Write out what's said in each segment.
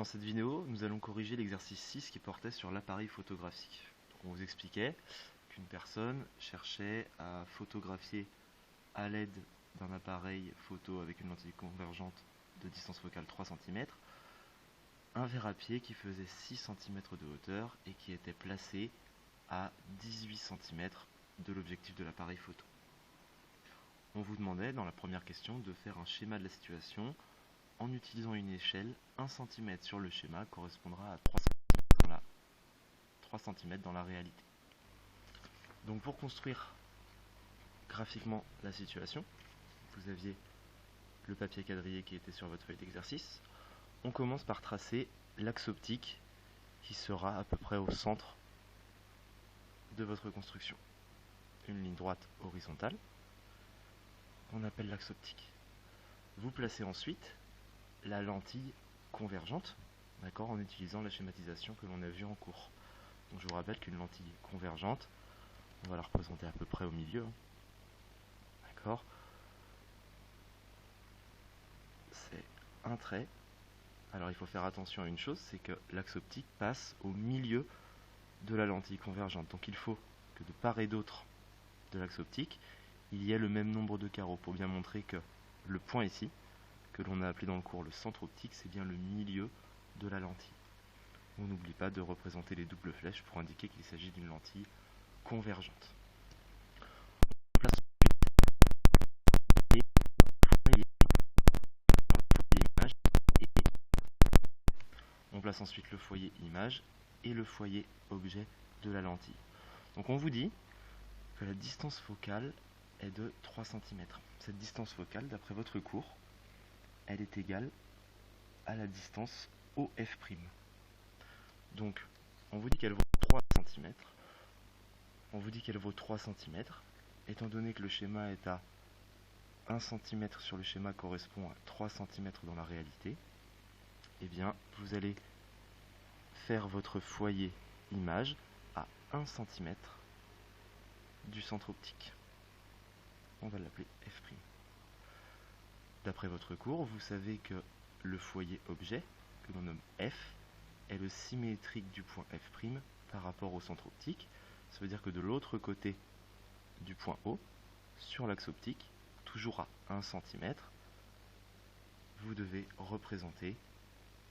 Dans cette vidéo, nous allons corriger l'exercice 6 qui portait sur l'appareil photographique. Donc, on vous expliquait qu'une personne cherchait à photographier à l'aide d'un appareil photo avec une lentille convergente de distance focale 3 cm, un verre à pied qui faisait 6 cm de hauteur et qui était placé à 18 cm de l'objectif de l'appareil photo. On vous demandait dans la première question de faire un schéma de la situation en utilisant une échelle. 1 cm sur le schéma correspondra à 3 cm dans la réalité. Donc pour construire graphiquement la situation, vous aviez le papier quadrillé qui était sur votre feuille d'exercice. On commence par tracer l'axe optique qui sera à peu près au centre de votre construction. Une ligne droite horizontale, on appelle l'axe optique. Vous placez ensuite la lentille convergente, d'accord, en utilisant la schématisation que l'on a vue en cours. Donc je vous rappelle qu'une lentille convergente, on va la représenter à peu près au milieu, d'accord. C'est un trait. Alors il faut faire attention à une chose, c'est que l'axe optique passe au milieu de la lentille convergente. Donc il faut que de part et d'autre de l'axe optique, il y ait le même nombre de carreaux pour bien montrer que le point ici, que l'on a appelé dans le cours le centre optique, c'est bien le milieu de la lentille. On n'oublie pas de représenter les doubles flèches pour indiquer qu'il s'agit d'une lentille convergente. On place ensuite le foyer image et le foyer objet de la lentille. Donc on vous dit que la distance focale est de 3 cm. Cette distance focale, d'après votre cours, elle est égale à la distance OF'. Donc on vous dit qu'elle vaut 3 cm. On vous dit qu'elle vaut 3 cm. Étant donné que le schéma est à 1 cm sur le schéma correspond à 3 cm dans la réalité, eh bien vous allez faire votre foyer image à 1 cm du centre optique. On va l'appeler F'. D'après votre cours, vous savez que le foyer objet, que l'on nomme F, est le symétrique du point F' par rapport au centre optique. Ça veut dire que de l'autre côté du point O, sur l'axe optique, toujours à 1 cm, vous devez représenter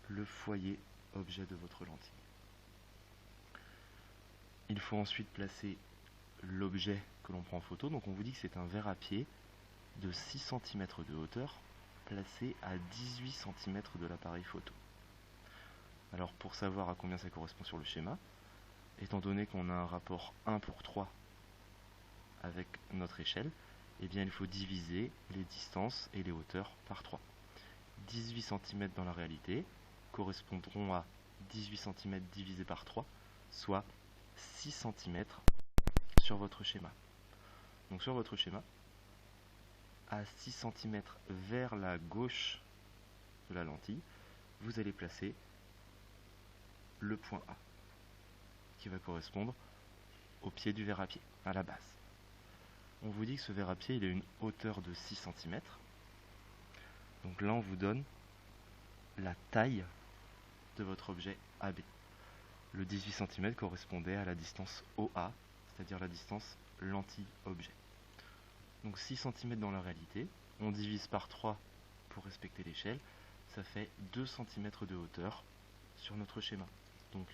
le foyer objet de votre lentille. Il faut ensuite placer l'objet que l'on prend en photo. Donc on vous dit que c'est un verre à pied de 6 cm de hauteur placé à 18 cm de l'appareil photo. Alors pour savoir à combien ça correspond sur le schéma, étant donné qu'on a un rapport 1 pour 3 avec notre échelle, eh bien il faut diviser les distances et les hauteurs par 3. 18 cm dans la réalité correspondront à 18 cm divisé par 3, soit 6 cm sur votre schéma. Donc sur votre schéma, à 6 cm vers la gauche de la lentille, vous allez placer le point A, qui va correspondre au pied du verre à pied, à la base. On vous dit que ce verre à pied, il a une hauteur de 6 cm. Donc là, on vous donne la taille de votre objet AB. Le 18 cm correspondait à la distance OA, c'est-à-dire la distance lentille-objet. Donc 6 cm dans la réalité, on divise par 3 pour respecter l'échelle, ça fait 2 cm de hauteur sur notre schéma. Donc,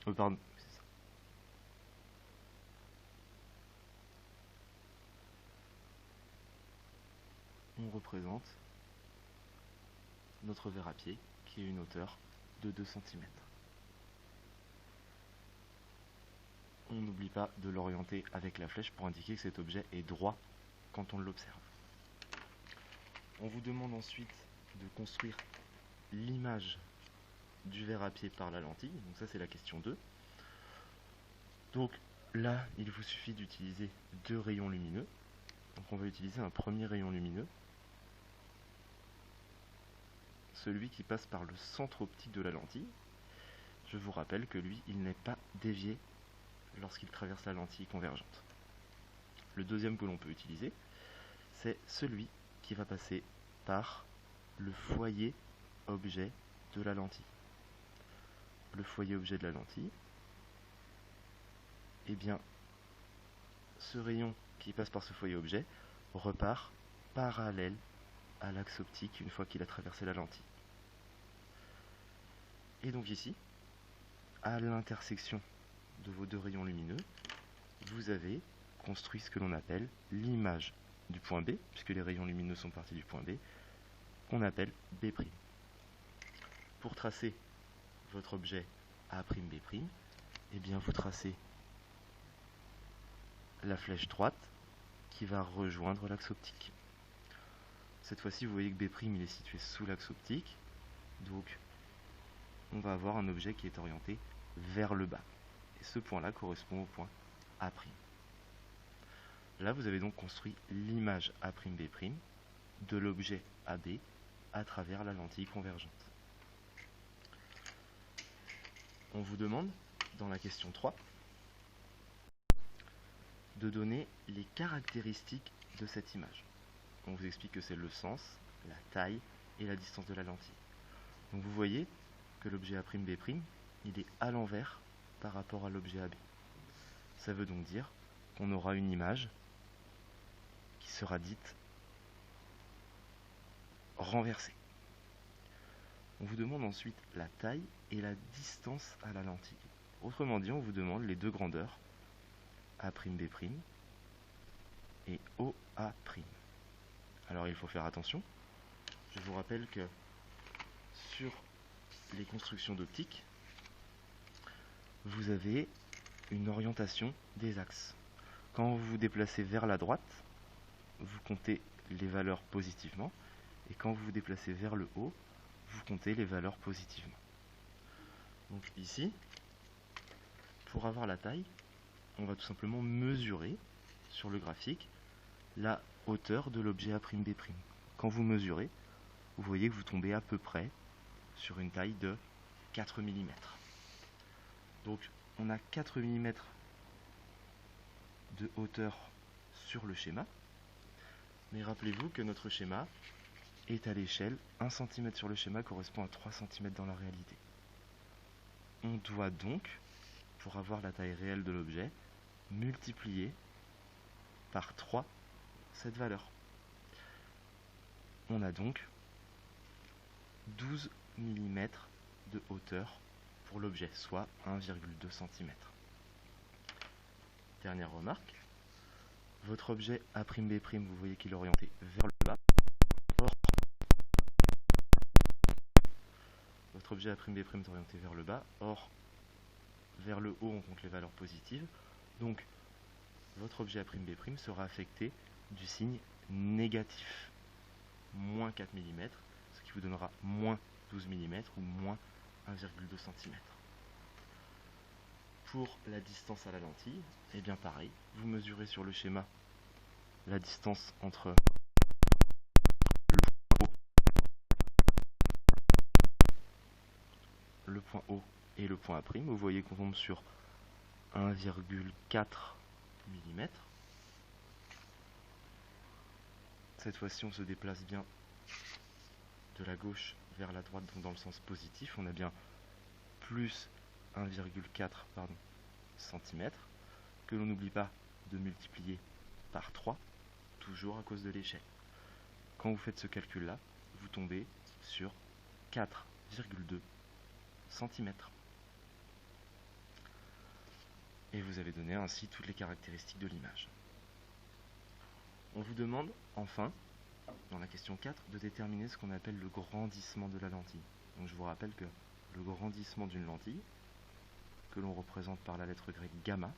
pardon, c'est ça. On représente notre verre à pied qui est une hauteur de 2 cm. On n'oublie pas de l'orienter avec la flèche pour indiquer que cet objet est droit quand on l'observe. On vous demande ensuite de construire l'image du verre à pied par la lentille. Donc ça c'est la question 2. Donc là il vous suffit d'utiliser 2 rayons lumineux. Donc on va utiliser un premier rayon lumineux, celui qui passe par le centre optique de la lentille. Je vous rappelle que lui, il n'est pas dévié lorsqu'il traverse la lentille convergente. Le deuxième que l'on peut utiliser, c'est celui qui va passer par le foyer objet de la lentille. Le foyer objet de la lentille, eh bien, ce rayon qui passe par ce foyer objet repart parallèle à l'axe optique une fois qu'il a traversé la lentille. Et donc ici, à l'intersection de vos deux rayons lumineux, vous avez construit ce que l'on appelle l'image du point B, puisque les rayons lumineux sont partis du point B, qu'on appelle B'. Pour tracer votre objet A'B', eh bien vous tracez la flèche droite qui va rejoindre l'axe optique. Cette fois-ci, vous voyez que B' il est situé sous l'axe optique, donc on va avoir un objet qui est orienté vers le bas. Et ce point-là correspond au point A'. Là, vous avez donc construit l'image A'B' de l'objet AB à travers la lentille convergente. On vous demande, dans la question 3, de donner les caractéristiques de cette image. On vous explique que c'est le sens, la taille et la distance de la lentille. Donc vous voyez que l'objet A'B', il est à l'envers par rapport à l'objet AB. Ça veut donc dire qu'on aura une image qui sera dite renversée. On vous demande ensuite la taille et la distance à la lentille. Autrement dit, on vous demande les deux grandeurs A'B' et OA'. Alors il faut faire attention. Je vous rappelle que sur les constructions d'optique, vous avez une orientation des axes. Quand vous vous déplacez vers la droite, vous comptez les valeurs positivement, et quand vous vous déplacez vers le haut, vous comptez les valeurs positivement. Donc ici, pour avoir la taille, on va tout simplement mesurer sur le graphique la hauteur de l'objet A'B'. Quand vous mesurez, vous voyez que vous tombez à peu près sur une taille de 4 mm. Donc on a 4 mm de hauteur sur le schéma, mais rappelez-vous que notre schéma est à l'échelle 1 cm sur le schéma correspond à 3 cm dans la réalité. On doit donc, pour avoir la taille réelle de l'objet, multiplier par 3 cette valeur. On a donc 12 mm de hauteur pour l'objet, soit 1,2 cm. Dernière remarque, votre objet A'B', vous voyez qu'il est orienté vers le bas. Or, votre objet A'B' est orienté vers le bas. Or, vers le haut, on compte les valeurs positives. Donc, votre objet A'B' sera affecté du signe négatif, moins 4 mm, ce qui vous donnera moins 12 mm ou moins 1,2 cm. Pour la distance à la lentille, et bien pareil, vous mesurez sur le schéma la distance entre le point O et le point A'. Vous voyez qu'on tombe sur 1,4 mm. Cette fois-ci, on se déplace bien de la gauche vers la droite, donc dans le sens positif. On a bien plus 1,4 cm, que l'on n'oublie pas de multiplier par 3, toujours à cause de l'échelle. Quand vous faites ce calcul-là, vous tombez sur 4,2 cm. Et vous avez donné ainsi toutes les caractéristiques de l'image. On vous demande enfin, dans la question 4, de déterminer ce qu'on appelle le grandissement de la lentille. Donc je vous rappelle que le grandissement d'une lentille, que l'on représente par la lettre grecque gamma,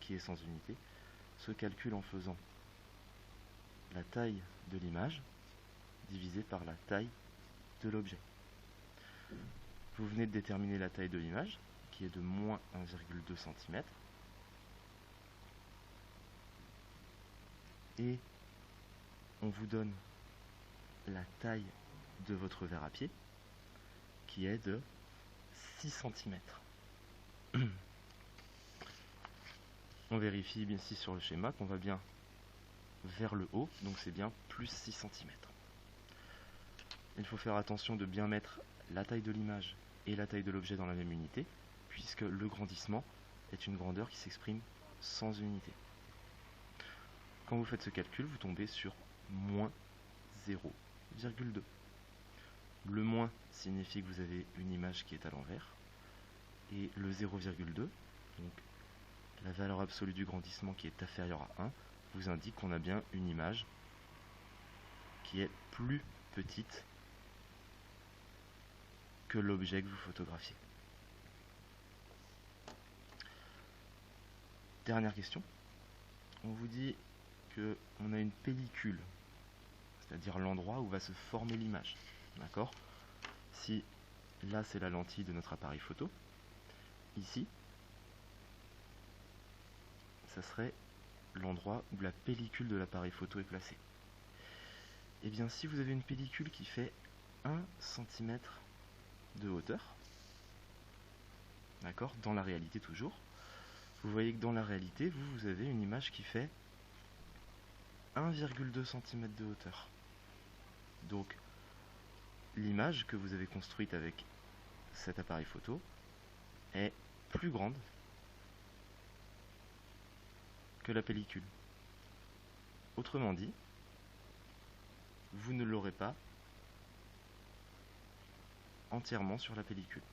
qui est sans unité, se calcule en faisant la taille de l'image divisée par la taille de l'objet. Vous venez de déterminer la taille de l'image, qui est de moins 1,2 cm. Et on vous donne la taille de votre verre à pied, qui est de 6 cm. On vérifie bien ici sur le schéma qu'on va bien vers le haut, donc c'est bien plus 6 cm. Il faut faire attention de bien mettre la taille de l'image et la taille de l'objet dans la même unité, puisque le grandissement est une grandeur qui s'exprime sans unité. Quand vous faites ce calcul, vous tombez sur moins 0,2. Le moins signifie que vous avez une image qui est à l'envers, et le 0,2, donc la valeur absolue du grandissement qui est inférieure à 1, vous indique qu'on a bien une image qui est plus petite que l'objet que vous photographiez. Dernière question. On vous dit qu'on a une pellicule, c'est-à-dire l'endroit où va se former l'image. D'accord ? Si là c'est la lentille de notre appareil photo, ici, ça serait l'endroit où la pellicule de l'appareil photo est placée. Et bien si vous avez une pellicule qui fait 1 cm de hauteur, d'accord, dans la réalité toujours, vous voyez que dans la réalité, vous avez une image qui fait 1,2 cm de hauteur. Donc l'image que vous avez construite avec cet appareil photo est plus grande que la pellicule. Autrement dit, vous ne l'aurez pas entièrement sur la pellicule.